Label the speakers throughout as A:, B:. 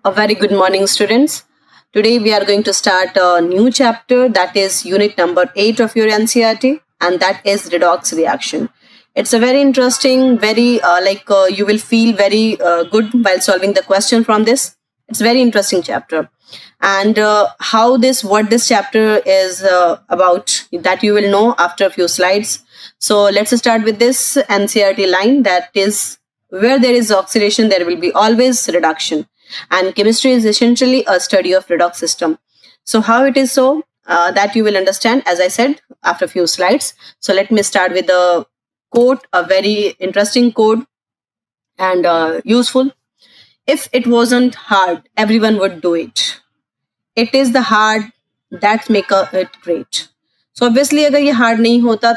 A: A very good morning, students. Today we are going to start a new chapter, that is unit number 8 of your NCERT, and that is redox reaction. It's a very interesting, you will feel very good while solving the question from this. It's a very interesting chapter. And what this chapter is about, that you will know after a few slides. So let's start with this NCERT line, that is, where there is oxidation, there will be always reduction, and chemistry is essentially a study of redox system. So how it is so, that you will understand, as I said, after a few slides. So let me start with a quote, a very interesting quote and useful. If it wasn't hard, everyone would do it. It is the hard that make it great. So obviously अगर ये hard नहीं होता,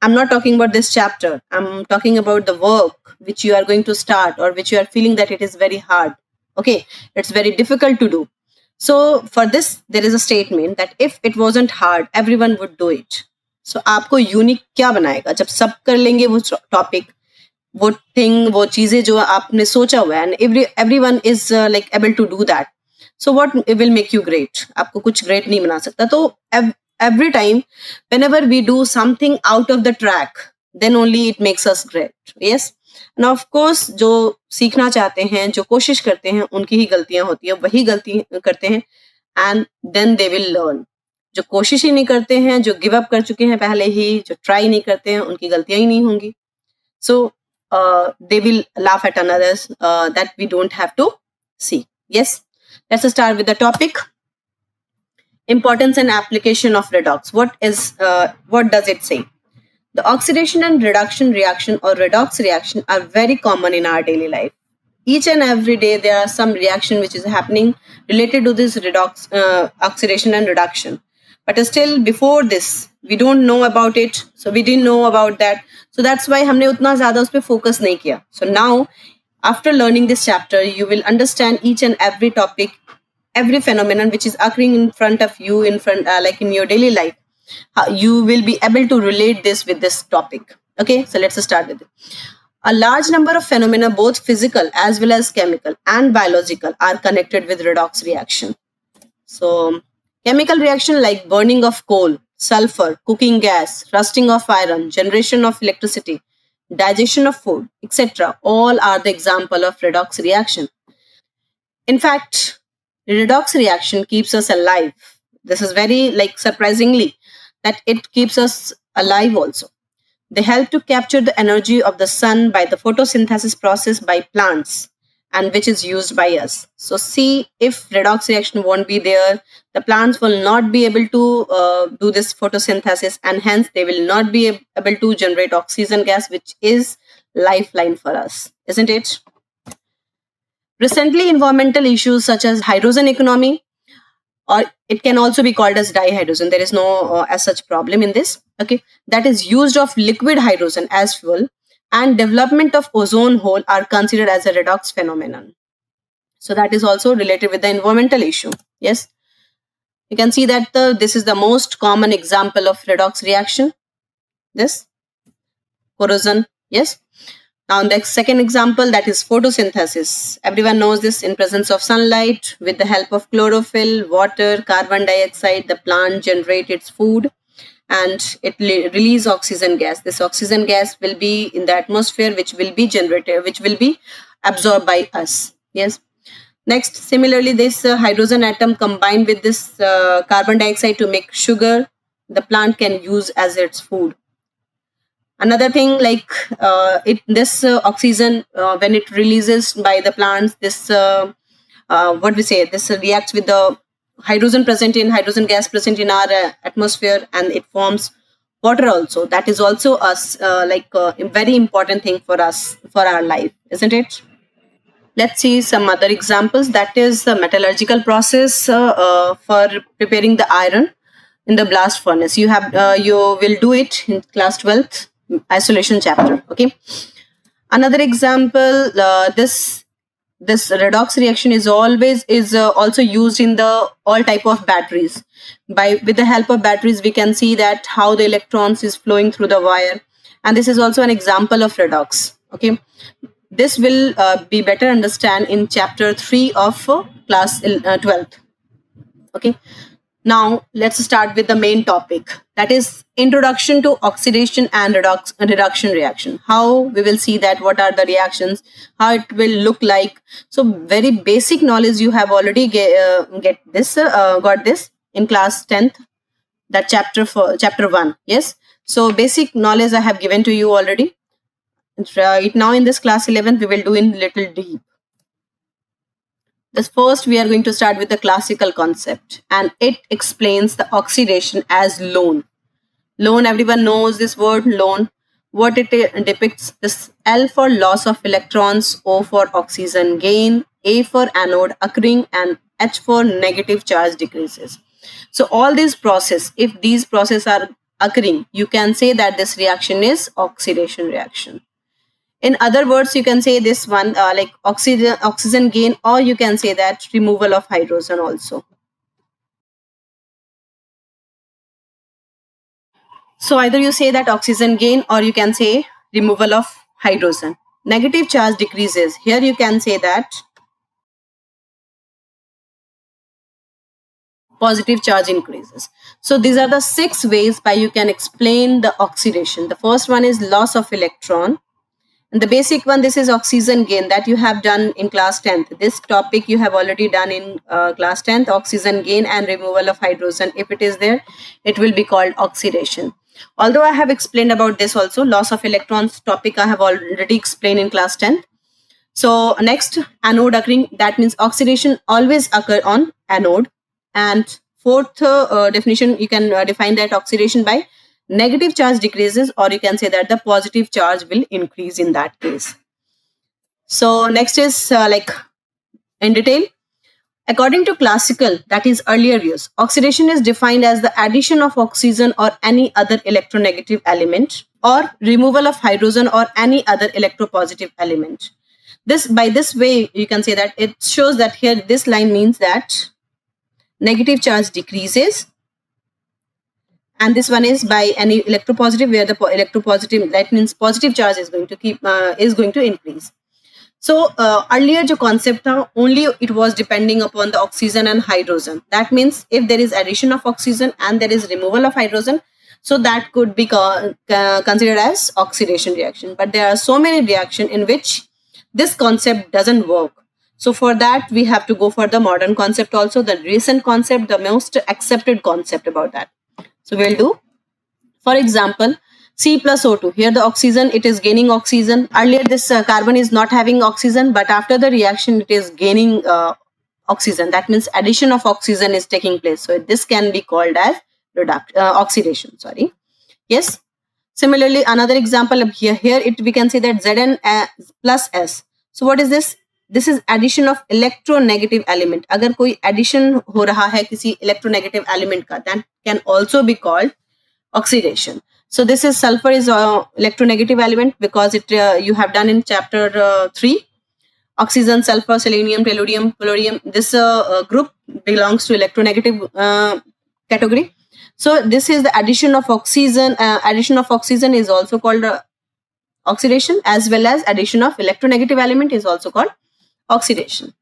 A: I'm not talking about this chapter. I'm talking about the work which you are going to start, or which you are feeling that it is very hard. Okay, it's very difficult to do. So for this, there is a statement that if it wasn't hard, everyone would do it. So आपको unique क्या बनाएगा जब सब कर लेंगे वो topic, वो thing, वो चीजें जो आपने सोचा हुआ है, and everyone is like able to do that. So what will make you great? आपको कुछ great नहीं बना सकता. तो every time, whenever we do something out of the track, then only it makes us great. Yes. Now of course, जो सीखना चाहते हैं, जो कोशिश करते हैं, उनकी ही गलतियां होती है, वही गलती करते हैं, and then they will learn. जो कोशिश ही नहीं करते हैं, जो गिव अप कर चुके हैं पहले ही, जो ट्राई नहीं करते हैं, उनकी गलतियां ही नहीं होंगी. So they will laugh at others that we don't have to see. Yes. Let's start with the topic. Importance and application of redox. What does it say? The oxidation and reduction reaction, or redox reaction, are very common in our daily life. Each and every day there are some reaction which is happening related to this redox, oxidation and reduction. But still before this, we don't know about it. So we didn't know about that. So that's why हमने उतना ज़्यादा उस पे focus नहीं किया. So now, after learning this chapter, you will understand each and every topic, every phenomenon which is occurring in front of you, like in your daily life. You will be able to relate this with this topic. Okay, so let's start with it. A large number of phenomena, both physical as well as chemical and biological, are connected with redox reaction. So chemical reaction like burning of coal, sulfur, cooking gas, rusting of iron, generation of electricity, digestion of food, etc., all are the example of redox reaction. In fact, redox reaction keeps us alive. This is very surprisingly that it keeps us alive also. They help to capture the energy of the sun by the photosynthesis process by plants, and which is used by us. So see, if redox reaction won't be there, the plants will not be able to do this photosynthesis, and hence they will not be able to generate oxygen gas, which is lifeline for us, isn't it? Recently, environmental issues such as hydrogen economy, or it can also be called as dihydrogen, there is no as such problem in this, okay, that is used of liquid hydrogen as fuel, and development of ozone hole are considered as a redox phenomenon. So that is also related with the environmental issue. Yes, you can see that this is the most common example of redox reaction, this corrosion. Yes. Now, the second example, that is photosynthesis. Everyone knows this. In presence of sunlight, with the help of chlorophyll, water, carbon dioxide, the plant generates its food, and it release oxygen gas. This oxygen gas will be in the atmosphere, which will be generated, which will be absorbed by us. Yes. Next, similarly, this hydrogen atom combined with this carbon dioxide to make sugar, the plant can use as its food. Another thing, this oxygen, when it releases by the plants, this this reacts with the hydrogen gas present in our atmosphere, and it forms water also. That is also a very important thing for us, for our life, isn't it? Let's see some other examples. That is the metallurgical process for preparing the iron in the blast furnace. You will do it in class 12th isolation chapter. Okay. Another example, this redox reaction is also used in the all type of batteries. With the help of batteries, we can see that how the electrons is flowing through the wire, and this is also an example of redox. Okay. This will be better understand in chapter 3 of class 12th. Okay, now let's start with the main topic, that is introduction to oxidation and reduction reaction. How we will see that, what are the reactions, how it will look like. So very basic knowledge you have already got this in class 10th, that chapter 1. Yes, so basic knowledge I have given to you already. Right now in this class 11th we will do in little deep. This first we are going to start with the classical concept, and it explains the oxidation as lone. Lone, everyone knows this word lone. What it depicts: this L for loss of electrons, O for oxygen gain, A for anode occurring, and H for negative charge decreases. So all these process, if these processes are occurring, you can say that this reaction is oxidation reaction. In other words, you can say this one like oxygen gain, or you can say that removal of hydrogen also. So either you say that oxygen gain, or you can say removal of hydrogen. Negative charge decreases. Here you can say that positive charge increases. So these are the 6 ways by you can explain the oxidation. The first one is loss of electron. And the basic one, this is oxygen gain, that you have done in class 10th. This topic you have already done in class 10th, oxygen gain and removal of hydrogen. If it is there, it will be called oxidation. Although I have explained about this also, loss of electrons topic I have already explained in class 10th. So next, anode occurring, that means oxidation always occur on anode. And fourth definition, you can define that oxidation by negative charge decreases, or you can say that the positive charge will increase in that case. So next is like in detail. According to classical, that is earlier views, oxidation is defined as the addition of oxygen or any other electronegative element, or removal of hydrogen or any other electropositive element. By this way, you can say that it shows that here this line means that negative charge decreases, and this one is by any electropositive, where the electropositive, that means positive charge is going to increase. So earlier जो concept था, only it was depending upon the oxygen and hydrogen. That means if there is addition of oxygen and there is removal of hydrogen, so that could be considered as oxidation reaction. But there are so many reactions in which this concept doesn't work. So for that we have to go for the modern concept also, the recent concept, the most accepted concept about that. So we'll do, for example, C plus O2. Here the oxygen, it is gaining oxygen. Earlier this carbon is not having oxygen, but after the reaction it is gaining oxygen. That means addition of oxygen is taking place. So this can be called as oxidation. Sorry. Yes. Similarly, another example of here we can say that Zn plus S. So what is this? This is addition of electronegative element. अगर कोई addition हो रहा है किसी electronegative element का, that can also be called oxidation. So this is sulfur is electronegative element, because it you have done in chapter 3. Oxygen, sulfur, selenium, tellurium, polonium. This group belongs to electronegative category. So this is the addition of oxygen. Addition of oxygen is also called oxidation, as well as addition of electronegative element is also called oxidation.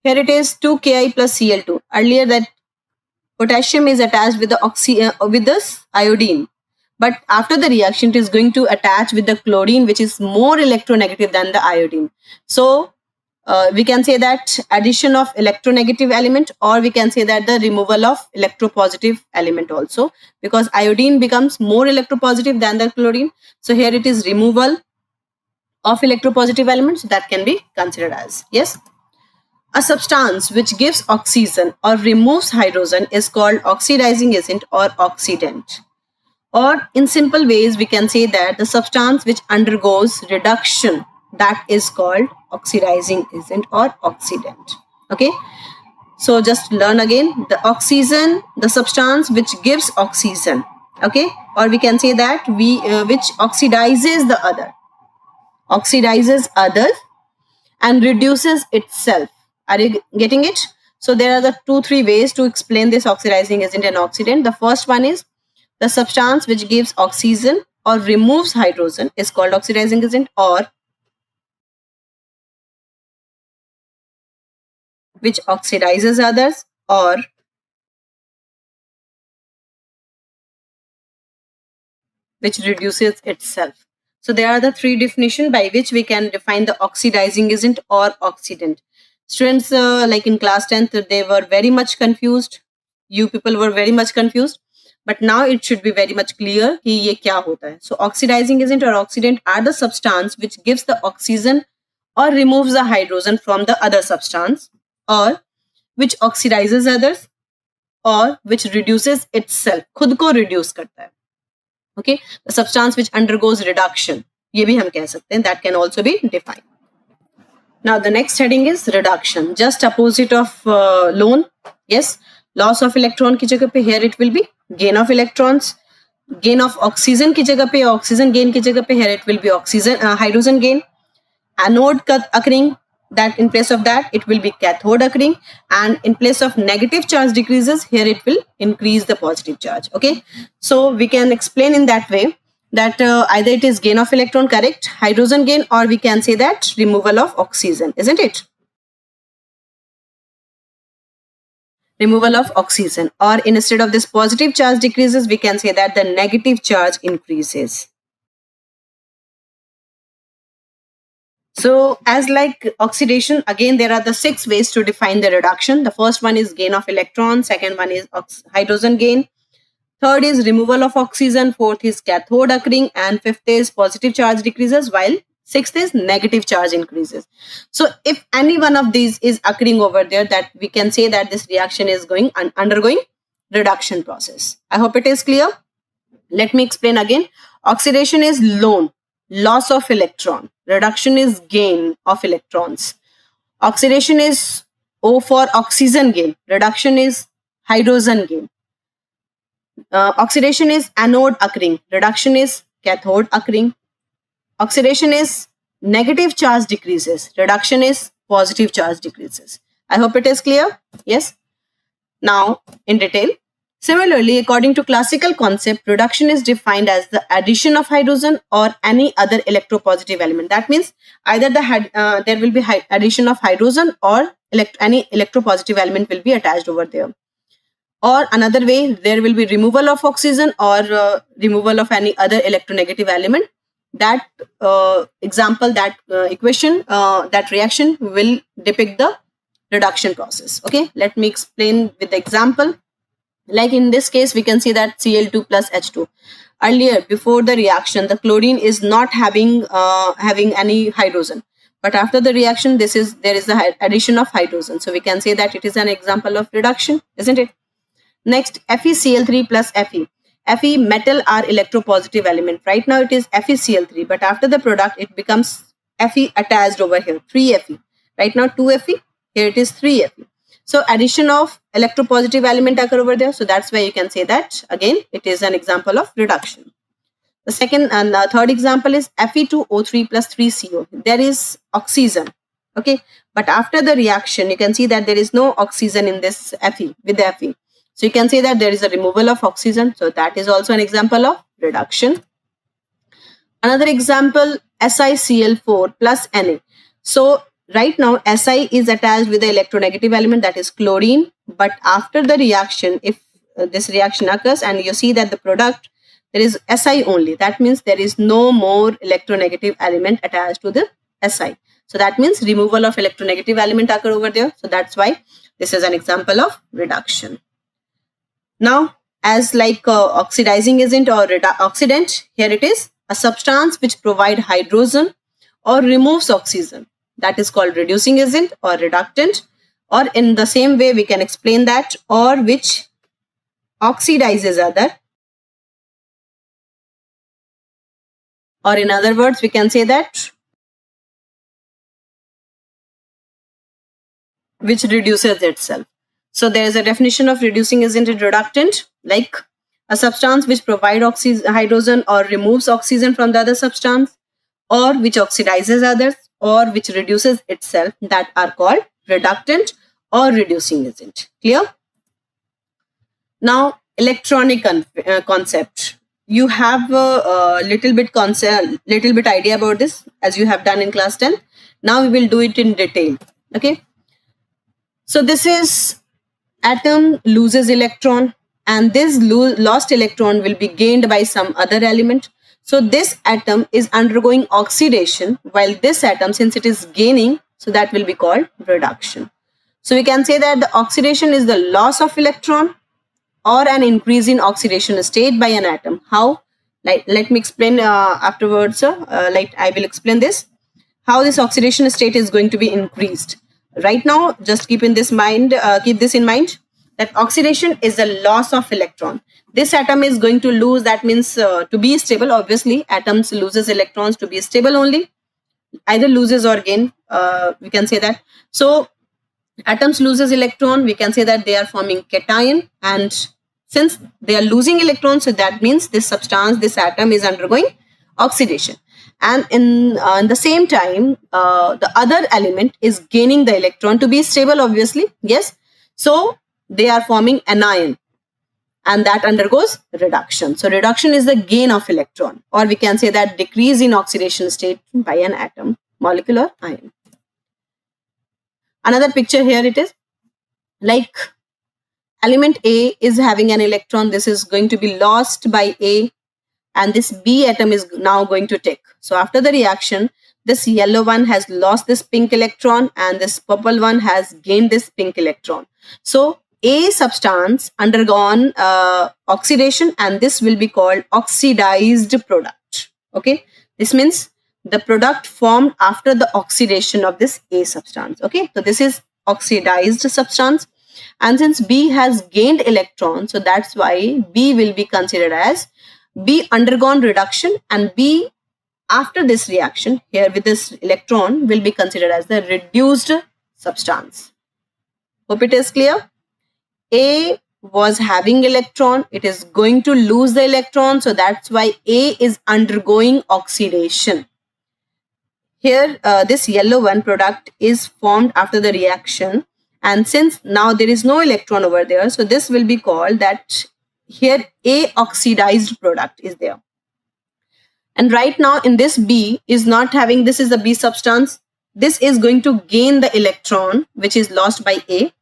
A: Here it is 2Ki plus Cl2. Earlier that potassium is attached with the with this iodine, but after the reaction it is going to attach with the chlorine, which is more electronegative than the iodine. So we can say that addition of electronegative element, or we can say that the removal of electropositive element also, because iodine becomes more electropositive than the chlorine. So here it is removal of electropositive elements, so that can be considered as, yes. A substance which gives oxygen or removes hydrogen is called oxidizing agent or oxidant. Or in simple ways, we can say that the substance which undergoes reduction, that is called oxidizing agent or oxidant. Okay. So just learn again, the oxygen, the substance which gives oxygen, Okay, or we can say that which oxidizes the other, oxidizes others and reduces itself. Are you getting it? So there are the 2-3 ways to explain this oxidizing agent and oxidant. The first one is the substance which gives oxygen or removes hydrogen is called oxidizing agent, or which oxidizes others, or which reduces itself. So there are the 3 definitions by which we can define the oxidizing agent or oxidant. Students, like in class 10th, they were very much confused. You people were very much confused. But now it should be very much clear कि ये क्या होता है. So oxidizing agent or oxidant are the substance which gives the oxygen or removes the hydrogen from the other substance, or which oxidizes others, or which reduces itself, खुद को reduce करता है. Okay, the substance which undergoes reduction, ये भी हम कह सकते हैं, that can also be defined. Now the next heading is reduction, just opposite of lone. Yes, loss of electron की जगह पे here it will be gain of electrons. Gain of oxygen की जगह पे oxygen gain की जगह पे here it will be hydrogen gain. Anode occurring, that in place of that it will be cathode occurring, and in place of negative charge decreases, here it will increase the positive charge. Okay, so we can explain in that way that either it is gain of electron, correct, hydrogen gain, or we can say that removal of oxygen, isn't it? Removal of oxygen, or instead of this positive charge decreases, we can say that the negative charge increases. So as like oxidation, again there are the 6 ways to define the reduction. The first one is gain of electron, second one is hydrogen gain, third is removal of oxygen, fourth is cathode occurring, and fifth is positive charge decreases, while sixth is negative charge increases. So if any one of these is occurring over there, that we can say that this reaction is undergoing reduction process. I hope it is clear. Let me explain again. Oxidation is loss of electron. Reduction is gain of electrons. Oxidation is O for oxygen gain. Reduction is hydrogen gain. Oxidation is anode occurring. Reduction is cathode occurring. Oxidation is negative charge decreases. Reduction is positive charge decreases. I hope it is clear. Yes. Now in detail. Similarly, according to classical concept, reduction is defined as the addition of hydrogen or any other electropositive element. That means either there will be addition of hydrogen, or any electropositive element will be attached over there. Or another way, there will be removal of oxygen or removal of any other electronegative element. That example, that equation, that reaction will depict the reduction process. Okay, let me explain with the example. Like in this case, we can see that Cl2 plus H2. Earlier, before the reaction, the chlorine is not having any hydrogen. But after the reaction, there is the addition of hydrogen. So we can say that it is an example of reduction, isn't it? Next, FeCl3 plus Fe. Fe, metal are electropositive element. Right now it is FeCl3, but after the product, it becomes Fe attached over here, 3Fe. Right now 2Fe, here it is 3Fe. So addition of electropositive element occur over there. So that's why you can say that again it is an example of reduction. The second and third example is Fe2O3 plus 3CO. There is oxygen. Okay, but after the reaction, you can see that there is no oxygen in this Fe with the Fe. So you can say that there is a removal of oxygen. So that is also an example of reduction. Another example, SiCl4 plus Na. So right now, Si is attached with the electronegative element, that is chlorine. But after the reaction, if this reaction occurs and you see that the product, there is Si only. That means there is no more electronegative element attached to the Si. So that means removal of electronegative element occur over there. So that's why this is an example of reduction. Now, as like oxidizing agent or oxidant, here it is a substance which provide hydrogen or removes oxygen. That is called reducing agent or reductant, or in the same way we can explain that, or which oxidizes other, or in other words we can say that which reduces itself. So there is a definition of reducing agent and reductant, like a substance which provides hydrogen or removes oxygen from the other substance, or which oxidizes others, or which reduces itself, that are called reductant or reducing agent. Clear? Now, electronic concept. You have a little bit idea about this as you have done in class 10. Now we will do it in detail. Okay. So this is atom loses electron, and this lost electron will be gained by some other element. So this atom is undergoing oxidation, while this atom, since it is gaining, so that will be called reduction. So we can say that the oxidation is the loss of electron or an increase in oxidation state by an atom. How? Like, let me explain afterwards. Like, I will explain this, how this oxidation state is going to be increased. Right now, just keep this in mind that oxidation is the loss of electron. This atom is going to lose, that means to be stable, obviously atoms loses electrons to be stable only, either loses or gain, we can say that. So atoms loses electron, we can say that they are forming cation, and since they are losing electrons, so that means this substance, this atom is undergoing oxidation. And in the same time, the other element is gaining the electron to be stable, obviously, yes. So they are forming anion, and that undergoes reduction. So reduction is the gain of electron, or we can say that decrease in oxidation state by an atom, molecular ion. Another picture here, it is like element A is having an electron. This is going to be lost by A, and this B atom is now going to take. So after the reaction, this yellow one has lost this pink electron, and this purple one has gained this pink electron. So A substance undergone oxidation, and this will be called oxidized product. Okay, this means the product formed after the oxidation of this A substance. Okay, so this is oxidized substance, and since B has gained electron, so that's why B will be considered as B undergone reduction, and B after this reaction here with this electron will be considered as the reduced substance. Hope it is clear. A was having electron, it is going to lose the electron, so that's why A is undergoing oxidation. Here this yellow one product is formed after the reaction, and since now there is no electron over there, so this will be called that here A oxidized product is there. And right now in this B is not having, this is the B substance, this is going to gain the electron which is lost by A.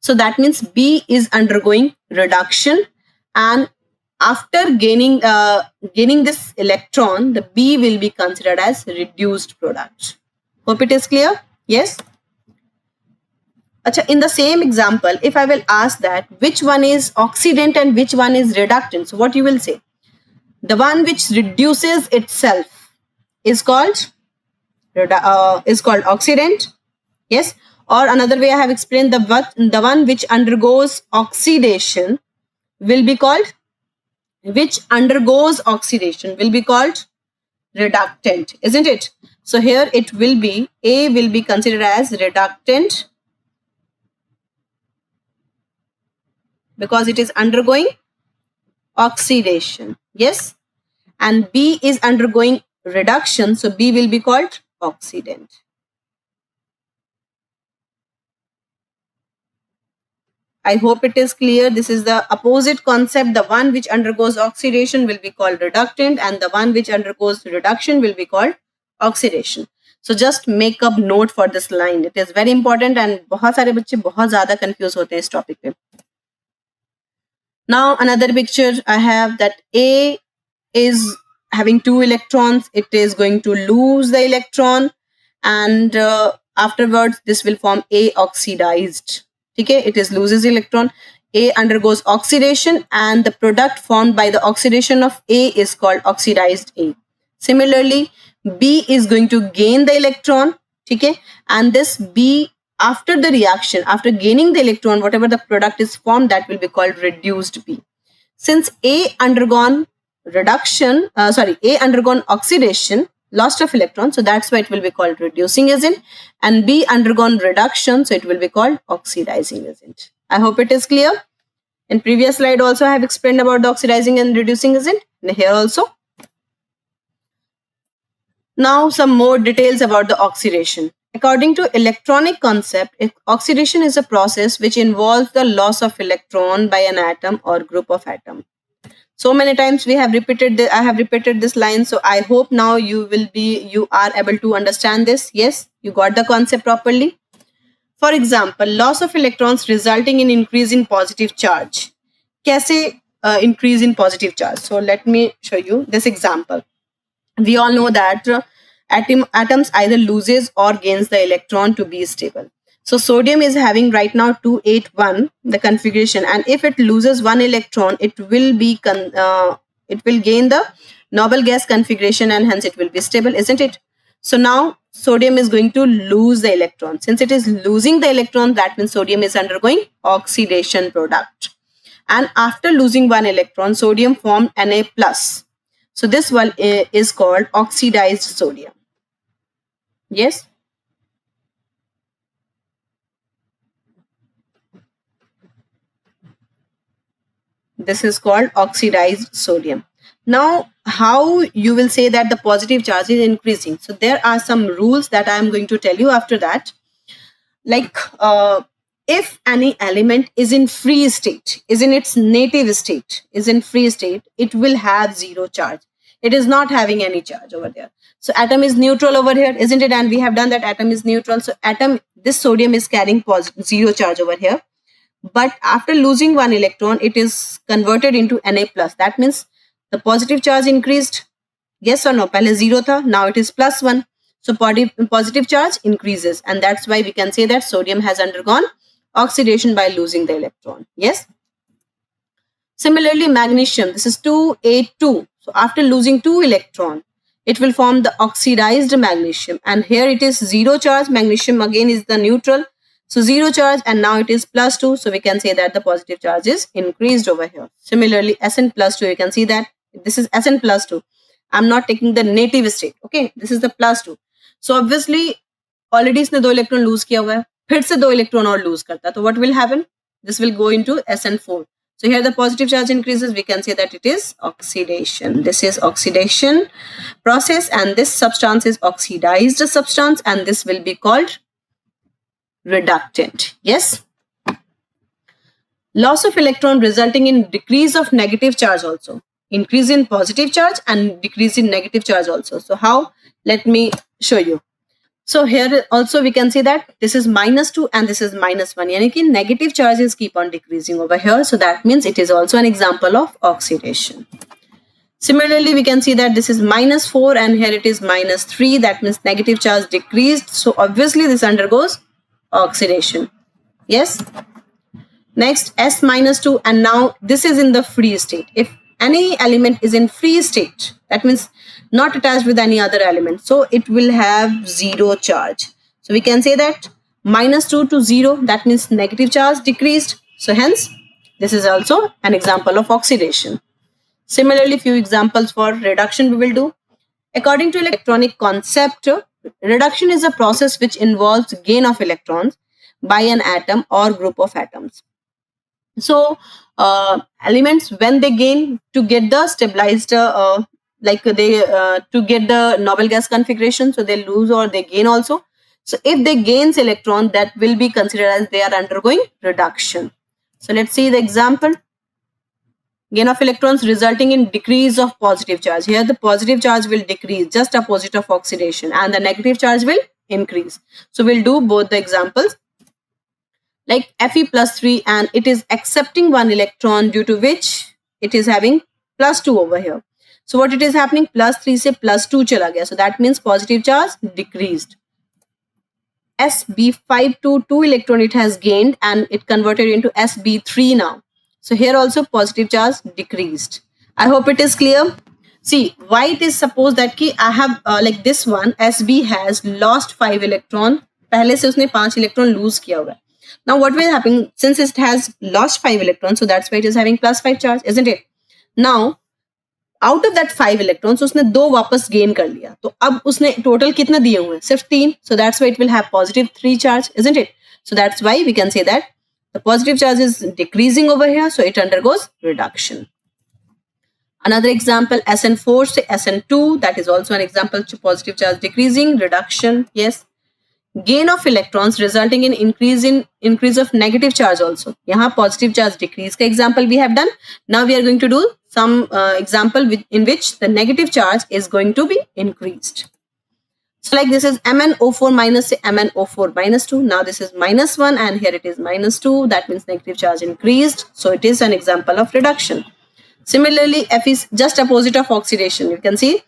A: So that means B is undergoing reduction, and after gaining this electron, the B will be considered as reduced product. Hope it is clear. Yes. In the same example, if I will ask that which one is oxidant and which one is reductant, so what you will say? The one which reduces itself is called oxidant. Yes. Or another way I have explained, the one which undergoes oxidation will be called, reductant, isn't it? So here it will be, A will be considered as reductant because it is undergoing oxidation. Yes. And B is undergoing reduction, so B will be called oxidant. I hope it is clear. This is the opposite concept. The one which undergoes oxidation will be called reductant, and the one which undergoes reduction will be called oxidation. So just make up note for this line. It is very important, and बहुत सारे बच्चे बहुत ज़्यादा confuse होते हैं इस topic पे. Now another picture I have that A is having 2 electrons. It is going to lose the electron, and afterwards this will form A oxidized. Okay, it is loses electron. A undergoes oxidation, and the product formed by the oxidation of A is called oxidized A. Similarly, B is going to gain the electron. Okay, and this B after the reaction, after gaining the electron, whatever the product is formed, that will be called reduced B. Since A undergone oxidation, loss of electron, so that's why it will be called reducing agent, and B undergone reduction, so it will be called oxidizing agent. I hope it is clear. In previous slide also I have explained about the oxidizing and reducing agent. And here also. Now some more details about the oxidation. According to electronic concept, oxidation is a process which involves the loss of electron by an atom or group of atoms. So many times I have repeated this line, so I hope now you are able to understand this. Yes, you got the concept properly. For example, loss of electrons resulting in increase in positive charge. Kaise increase in positive charge? So let me show you this example. We all know that atoms either loses or gains the electron to be stable. So sodium is having right now 281 the configuration, and if it loses one electron, it will gain the noble gas configuration, and hence it will be stable, isn't it? So now sodium is going to lose the electron. Since it is losing the electron, that means sodium is undergoing oxidation product. And after losing one electron, sodium formed Na plus. So this one is called oxidized sodium. Yes. This is called oxidized sodium. Now, how you will say that the positive charge is increasing? So there are some rules that I am going to tell you after that. Like if any element is in free state, is in its native state, is in free state, it will have zero charge. It is not having any charge over there. So atom is neutral over here, isn't it? And we have done that atom is neutral. So this sodium is carrying zero charge over here. But after losing one electron, it is converted into Na plus. That means the positive charge increased. Yes or no? Pehle zero tha, now it is plus one. So positive charge increases, and that's why we can say that sodium has undergone oxidation by losing the electron. Yes. Similarly, magnesium, this is 282. So after losing 2 electron, it will form the oxidized magnesium, and here it is zero charge. Magnesium again is the neutral. So zero charge, and now it is plus 2. So we can say that the positive charge is increased over here. Similarly, Sn plus 2, you can see that this is Sn plus 2. I'm not taking the native state. Okay, this is the plus 2. So obviously, already इसने 2 electron lose किया हुआ है. फिर से 2 electron और lose करता. So what will happen? This will go into Sn4. So here the positive charge increases. We can say that it is oxidation. This is oxidation process, and this substance is oxidized substance, and this will be called reductant. Yes. Loss of electron resulting in decrease of negative charge also. Increase in positive charge and decrease in negative charge also. So how? Let me show you. So here also we can see that this is -2 and this is -1. Yani ki negative charges keep on decreasing over here. So that means it is also an example of oxidation. Similarly, we can see that this is -4 and here it is -3. That means negative charge decreased. So obviously this undergoes oxidation. Yes. Next, S -2, and now this is in the free state. If any element is in free state, that means not attached with any other element, so it will have zero charge. So we can say that -2 to 0, that means negative charge decreased. So hence, this is also an example of oxidation. Similarly, few examples for reduction we will do. According to electronic concept, reduction is a process which involves gain of electrons by an atom or group of atoms. So elements, when they gain to get the stabilized to get the noble gas configuration, so they lose or they gain also. So if they gains electron, that will be considered as they are undergoing reduction. So let's see the example. Gain of electrons resulting in decrease of positive charge. Here the positive charge will decrease, just opposite of oxidation, and the negative charge will increase. So we'll do both the examples. Like Fe plus 3, and it is accepting one electron, due to which it is having plus 2 over here. So what it is happening, plus 3 se plus 2 chala gaya. So that means positive charge decreased. Sb5 to 2 electron it has gained, and it converted into Sb3 now. So here also positive charge decreased. I hope it is clear. See, why it is supposed that ki I have like this one, Sb has lost 5 electron. Pehle se usne 5 electron lose kiya hua. Now what will happen, since it has lost 5 electrons, so that's why it is having plus 5 charge, isn't it? Now, out of that 5 electrons, उसने 2 वापस gain कर लिया. तो अब उसने total कितना दिए हुए हैं? सिर्फ 3. So that's why it will have positive 3 charge, isn't it? So that's why we can say that The positive charge is decreasing over here, so it undergoes reduction. Another example, SN4 to SN2, that is also an example to positive charge decreasing, reduction, yes. Gain of electrons resulting in increase of negative charge also. यहाँ positive charge decrease का example we have done. Now we are going to do some example in which the negative charge is going to be increased. So like this is MnO4 minus MnO4 minus 2. Now this is minus 1 and here it is minus 2. That means negative charge increased. So it is an example of reduction. Similarly, F is just opposite of oxidation. You can see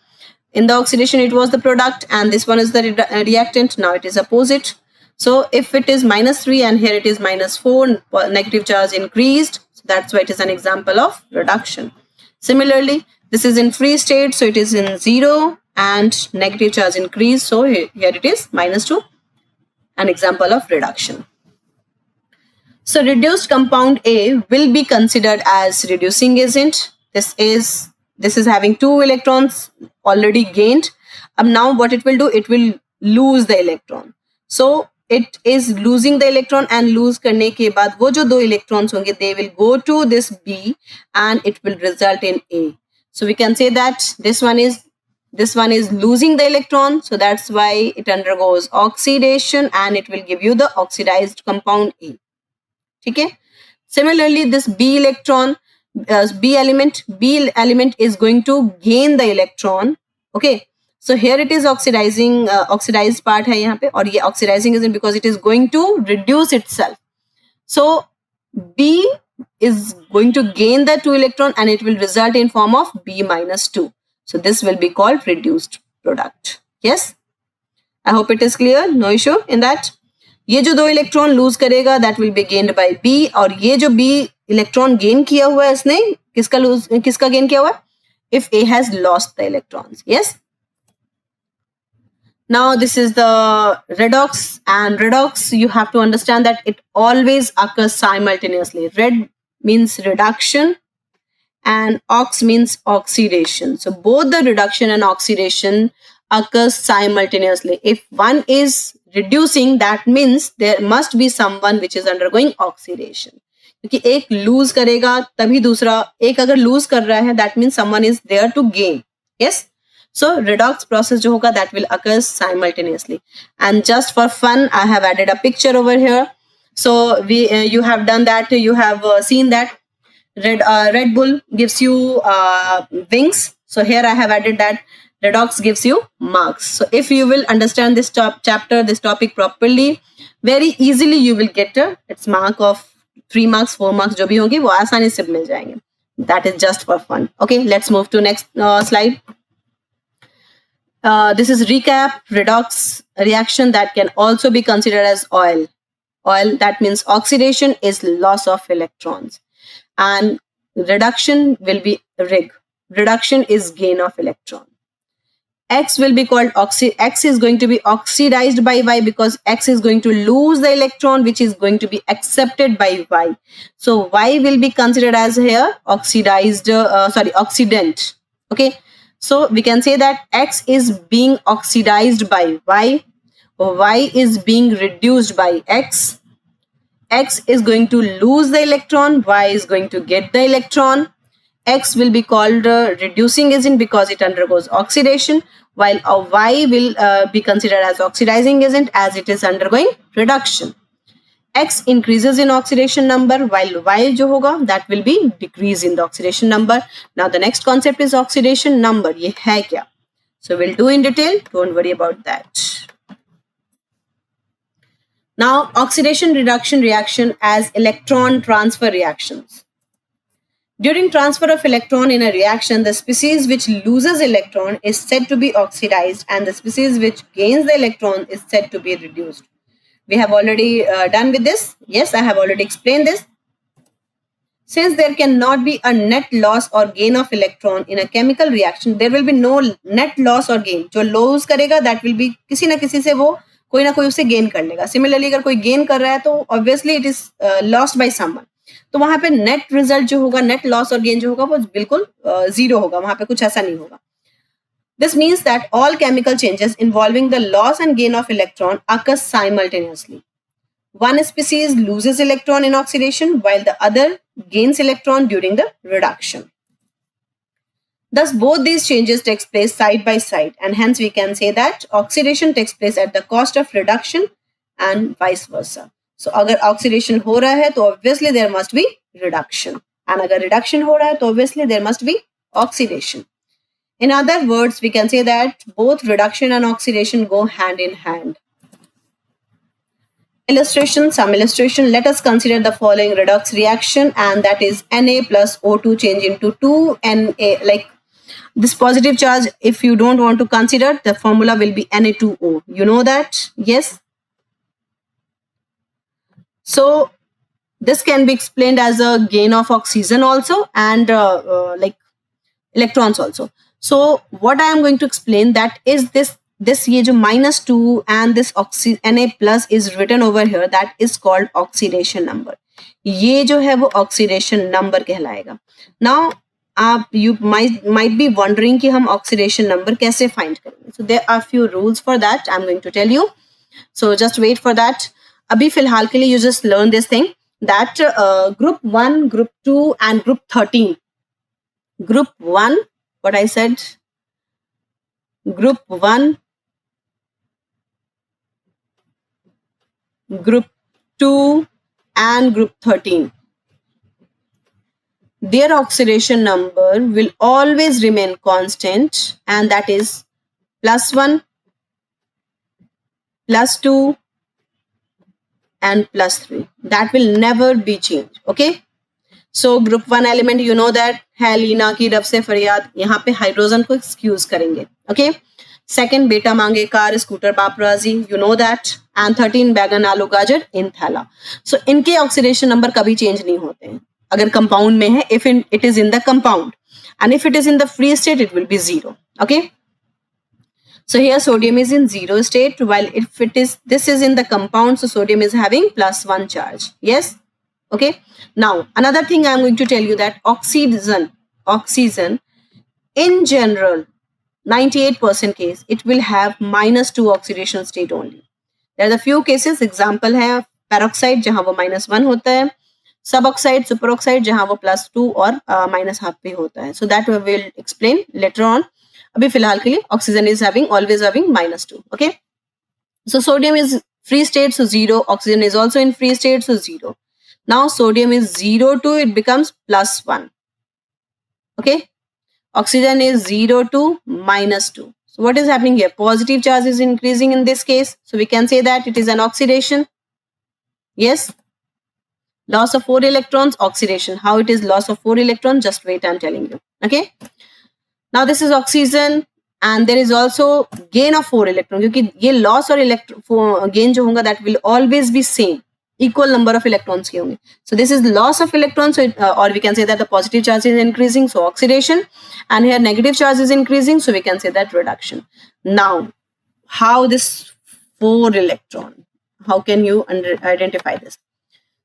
A: in the oxidation it was the product and this one is the reactant. Now it is opposite. So if it is minus 3 and here it is minus 4, negative charge increased. So that's why it is an example of reduction. Similarly, this is in free state, so it is in 0 and negative charge increased. So here it is minus 2, an example of reduction. So reduced compound A will be considered as reducing agent. This is having 2 electrons already gained. Now what it will do, it will lose the electron. So it is losing the electron and lose करने के बाद वो जो 2 electrons होंगे, they will go to this B and it will result in A. So we can say that this one is losing the electron, so that's why it undergoes oxidation and it will give you the oxidized compound A. Okay. Similarly, this B element is going to gain the electron. Okay. So here it is oxidizing, oxidized part है यहाँ पे, और ये oxidizing isn't because it is going to reduce itself. So B is going to gain the 2 electron and it will result in form of B minus 2. So this will be called reduced product. Yes. I hope it is clear. No issue in that. ये जो 2 electron lose करेगा that will be gained by B, और ये जो B electron gain किया हुआ है इसने किसका गेन किया हुआ है, if A has lost the electrons. Yes. Now this is the redox, and redox you have to understand that it always occurs simultaneously. Red means reduction and ox means oxidation. So both the reduction and oxidation occurs simultaneously. If one is reducing, that means there must be someone which is undergoing oxidation. क्योंकि एक lose करेगा तभी दूसरा, एक अगर lose कर रहा है that means someone is there to gain. Yes. So redox process जो होगा that will occur simultaneously. And just for fun, I have added a picture over here. So you have done that. You have seen that Red Bull gives you wings. So here I have added that redox gives you marks. So if you will understand this this topic properly, very easily you will get its mark of 3 marks, 4 marks जो भी होंगे वो आसानी से मिल जाएंगे. That is just for fun. Okay, let's move to next slide. This is recap. Redox reaction that can also be considered as oil. Oil, that means oxidation is loss of electrons, and reduction will be rig. Reduction is gain of electron. X will be called X is going to be oxidized by Y because X is going to lose the electron which is going to be accepted by Y. So Y will be considered as here oxidant. Okay. So we can say that X is being oxidized by Y, Y is being reduced by X. X is going to lose the electron, Y is going to get the electron. X will be called reducing agent because it undergoes oxidation, while Y will be considered as oxidizing agent as it is undergoing reduction. X increases in oxidation number, while Y जो होगा that will be decrease in the oxidation number. Now the next concept is oxidation number. ये है क्या? So we'll do in detail. Don't worry about that. Now oxidation reduction reaction as electron transfer reactions. During transfer of electron in a reaction, the species which loses electron is said to be oxidized and the species which gains the electron is said to be reduced. We have already done with this. Yes, I have already explained this. Since there cannot be a net loss or gain of electron in a chemical reaction, there will be no net loss or gain. जो lose करेगा that will be किसी ना किसी से वो कोई ना कोई उसे gain कर लेगा. Similarly, अगर कोई gain कर रहा है तो obviously it is lost by someone. तो वहाँ पे net result जो होगा, net loss और gain जो होगा वो बिल्कुल zero होगा. वहाँ पे कुछ ऐसा नहीं होगा. This means that all chemical changes involving the loss and gain of electron occur simultaneously. One species loses electron in oxidation while the other gains electron during the reduction. Thus both these changes takes place side by side, and hence we can say that oxidation takes place at the cost of reduction and vice versa. So अगर oxidation हो रहा है तो obviously there must be reduction, and अगर reduction हो रहा है तो obviously there must be oxidation. In other words, we can say that both reduction and oxidation go hand in hand. Illustration, some illustration. Let us consider the following redox reaction, and that is Na plus O2 change into 2Na. Like this positive charge, if you don't want to consider, the formula will be Na2O. You know that? Yes. So this can be explained as a gain of oxygen also, and like electrons also. So what I am going to explain, that is this ये जो -2 and this Na plus is written over here, that is called oxidation number. ये जो है वो oxidation number कहलाएगा. Now आप you might be wondering कि हम oxidation number कैसे find करेंगे. So there are few rules for that. I'm going to tell you. So just wait for that. अभी फिलहाल के लिए you just learn this thing, that group 1, group 2 and group 13. Group 1, what I said, group 1, group 2 and group 13, their oxidation number will always remain constant, and that is +1, +2 and +3. That will never be changed. Okay. So group 1 element, you know that है लीना की रब से फरियाद, यहाँ पे hydrogen को excuse करेंगे. Okay. Second, बेटा मांगे car, scooter पापराजी, you know that. And 13, बैगन आलू गाजर इन थैला. So इनके ऑक्सीडेशन नंबर कभी चेंज नहीं होते हैं अगर कंपाउंड में है, if it is in the compound, and if it is in the free state it will be 0. Okay. So here sodium is in 0 state, while if this is in the compound, so sodium is having +1 charge. Yes. Okay. Now another thing I am going to tell you, that oxygen in general 98% case it will have -2 oxidation state only. There are the few cases, example है peroxide जहाँ वो -1 होता है, suboxide, superoxide जहाँ वो +2 और -1/2 पे होता है. So that we will explain later on. अभी फिलहाल के लिए oxygen is always having -2. Okay. So sodium is free state, so 0. Oxygen is also in free state, so 0. Now sodium is 0 to it becomes +1. Okay. Oxygen is 0 to -2. So what is happening here? Positive charge is increasing in this case. So we can say that it is an oxidation. Yes. Loss of 4 electrons, oxidation. How it is loss of 4 electrons? Just wait, I'm telling you. Okay. Now this is oxygen, and there is also gain of 4 electrons. क्योंकि ये loss और gain जो होगा, that will always be same. Equal number of electrons के होंगे. So this is loss of electrons, so or we can say that the positive charge is increasing, so oxidation, and here negative charge is increasing, so we can say that reduction. Now, how this 4 electron? How can you identify this?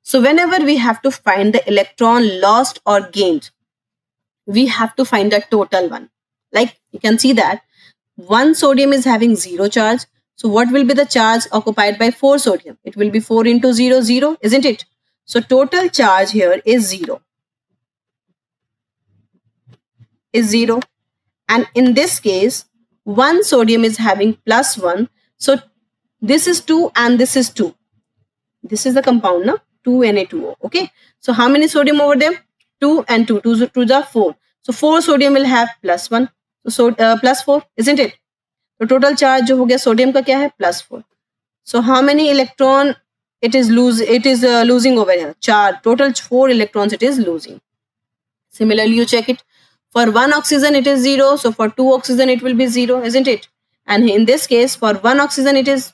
A: So whenever we have to find the electron lost or gained, we have to find the total one. Like you can see that one sodium is having 0 charge. So what will be the charge occupied by 4 sodium? It will be 4 into 0, 0, isn't it? So total charge here is 0. Is 0. And in this case, one sodium is having +1. So this is 2 and this is 2. This is the compound, no? 2Na2O. Okay. So how many sodium over there? 2 and 2. 2 to the 4. So 4 sodium will have +1. So +4, isn't it? तो total charge जो हो गया sodium का क्या है? +4. So how many electron it is losing over here? 4. Total 4 electrons it is losing. Similarly, you check it. For 1 oxygen it is 0. So for 2 oxygen it will be 0, isn't it? And in this case, for 1 oxygen it is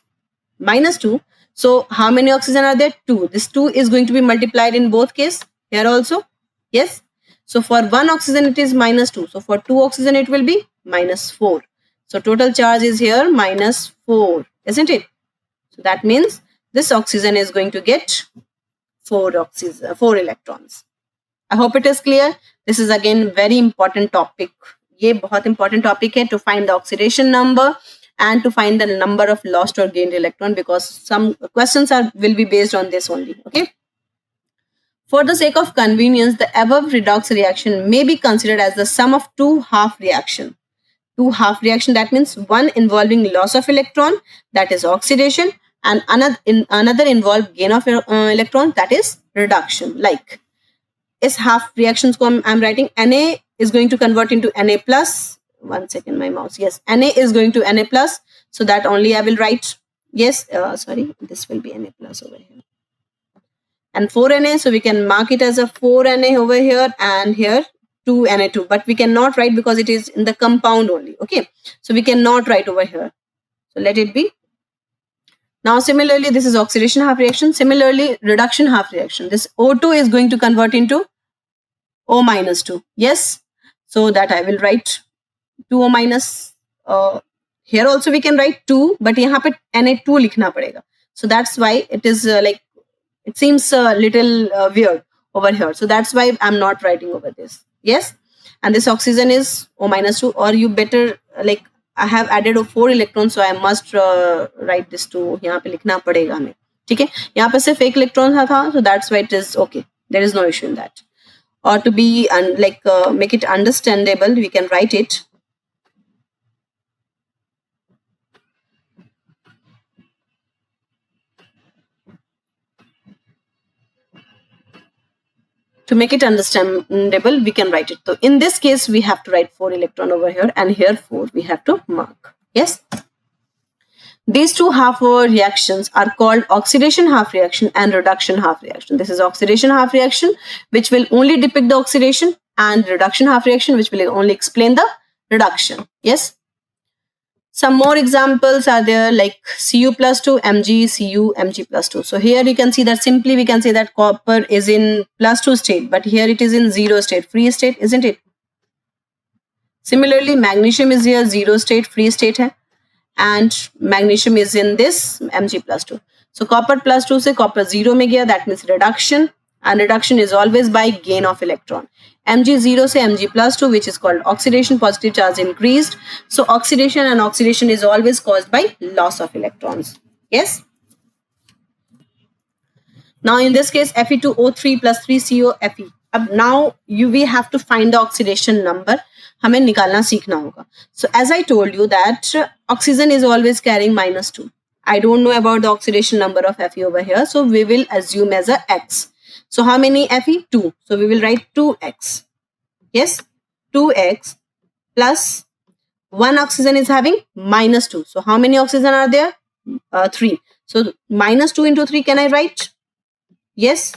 A: -2. So how many oxygen are there? 2. This 2 is going to be multiplied in both cases. Here also. Yes. So for 1 oxygen it is -2. So for 2 oxygen it will be -4. So total charge is here -4, isn't it? So that means this oxygen is going to get 4 electrons. I hope it is clear. This is again very important topic. ये बहुत important topic है to find the oxidation number and to find the number of lost or gained electron, because some questions will be based on this only. Okay. For the sake of convenience, the above redox reaction may be considered as the sum of two half reaction. Two half reaction, that means one involving loss of electron, that is oxidation, and another involve gain of electron, that is reduction. Like is half reactions को I'm writing Na is going to convert into Na plus. One second, my mouse. Yes, Na is going to Na plus. So that only I will write. Yes, sorry, this will be Na plus over here. And 4Na, so we can mark it as a 4Na over here, and here 2Na2. But we cannot write because it is in the compound only. Okay, so we cannot write over here. So let it be. Now similarly, this is oxidation half reaction. Similarly, reduction half reaction. This O2 is going to convert into O minus 2. Yes, so that I will write 2O minus. Here also we can write 2, but यहाँ पे Na2 लिखना पड़ेगा. So that's why it is like, it seems a little weird over here. So that's why I'm not writing over this. Yes, and this oxygen is O minus 2, or you better, like I have added 4 electrons, so I must write this 2. यहाँ पे लिखना पड़ेगा हमें. ठीक है, यहाँ पे सिर्फ एक इलेक्ट्रॉन था, so that's why it is okay. There is no issue in that. Or to be make it understandable, we can write it. To make it understandable, we can write it. So in this case, we have to write 4 electron over here, and here 4 we have to mark. Yes. These two half reactions are called oxidation half reaction and reduction half reaction. This is oxidation half reaction, which will only depict the oxidation, and reduction half reaction, which will only explain the reduction. Yes. Some more examples are there, like Cu plus 2, Mg, Cu, Mg plus 2. So here you can see that simply we can say that copper is in plus 2 state, but here it is in 0 state, free state, isn't it? Similarly, magnesium is here 0 state, free state hai, and magnesium is in this Mg plus 2. So copper plus 2 se copper 0 mein gaya, that means reduction, and reduction is always by gain of electron. Mg0 se Mg plus 2, which is called oxidation, positive charge increased. So oxidation, and oxidation is always caused by loss of electrons. Yes. Now in this case, Fe2O3 plus 3CO Fe. Now we have to find the oxidation number. हमें निकालना सीखना होगा. So as I told you that oxygen is always carrying -2. I don't know about the oxidation number of Fe over here, so we will assume as a X. So how many Fe? 2. So we will write 2x. Yes, 2x plus 1 oxygen is having -2. So how many oxygen are there? 3. So -2 into 3, can I write? Yes.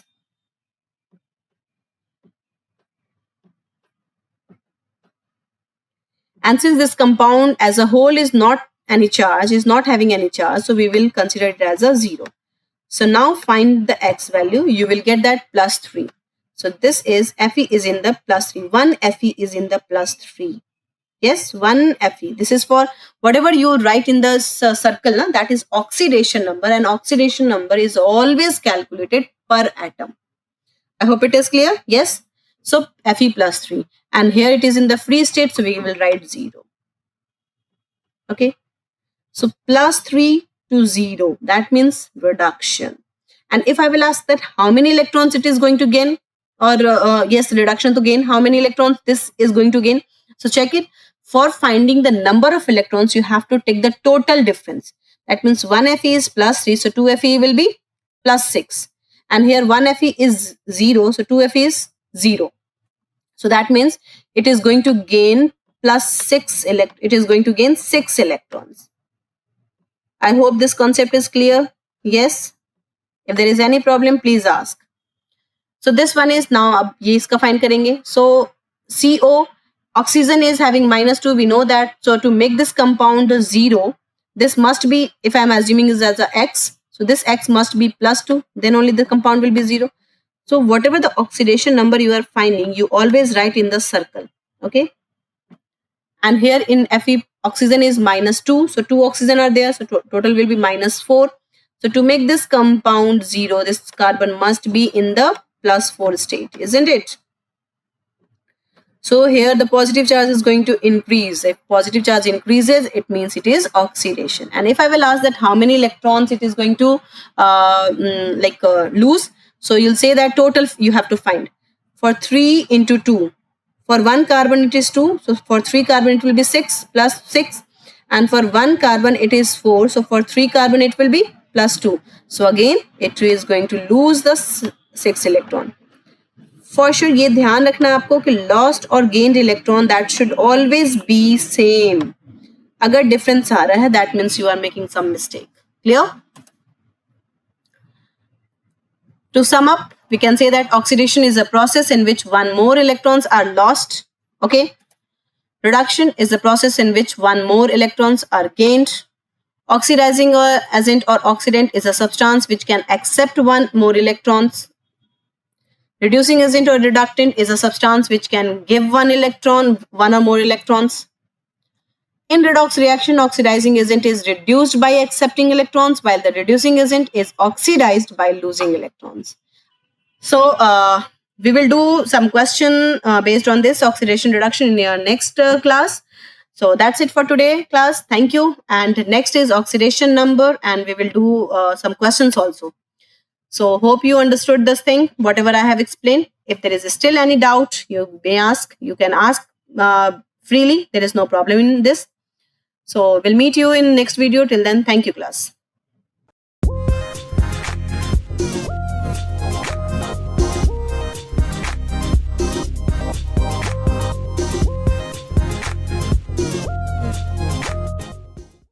A: And since this compound as a whole is not having any charge, so we will consider it as a 0. So now find the X value. You will get that plus 3. So this is Fe is in the plus 3. 1 Fe is in the plus 3. Yes, 1 Fe. This is for whatever you write in the circle, that is oxidation number, and oxidation number is always calculated per atom. I hope it is clear. Yes. So Fe plus 3. And here it is in the free state, so we will write 0. Okay. So plus 3 to 0, that means reduction. And if I will ask that how many electrons it is going to gain, or yes, reduction to gain, how many electrons this is going to gain. So check it. For finding the number of electrons, you have to take the total difference. That means 1 Fe is plus 3, so 2 Fe will be plus 6. And here 1 Fe is 0, so 2 Fe is 0. So that means it is going to gain plus 6 it is going to gain 6 electrons. I hope this concept is clear. Yes. If there is any problem, please ask. So this one is now, ab ye iska find karenge. So CO, oxygen is having -2. We know that. So to make this compound 0, this must be, if I am assuming is as a X, so this X must be plus 2. Then only the compound will be 0. So whatever the oxidation number you are finding, you always write in the circle. Okay. And here in Fe, oxygen is -2. So 2 oxygen are there. So total will be -4. So to make this compound 0, this carbon must be in the plus 4 state, isn't it? So here the positive charge is going to increase. If positive charge increases, it means it is oxidation. And if I will ask that how many electrons it is going to lose, so you'll say that total you have to find. For 3 into 2, for 1 carbon it is 2, so for 3 carbon it will be 6 plus 6, and for 1 carbon it is 4, so for 3 carbon it will be plus 2. So again it is going to lose the 6 electron. For sure ये ध्यान रखना आपको कि lost और gained electron that should always be same. अगर difference आ रहा है that means you are making some mistake. Clear? To sum up, we can say that oxidation is a process in which one more electrons are lost. Okay. Reduction is the process in which one more electrons are gained. Oxidizing agent or oxidant is a substance which can accept one more electrons. Reducing agent or reductant is a substance which can give one or more electrons. In redox reaction, oxidizing agent is reduced by accepting electrons, while the reducing agent is oxidized by losing electrons. So we will do some question based on this oxidation reduction in your next class. So that's it for today, class. Thank you. And next is oxidation number, and we will do some questions also. So hope you understood this thing, whatever I have explained. If there is still any doubt, you may ask. You can ask freely. There is no problem in this. So we'll meet you in next video. Till then, thank you, class.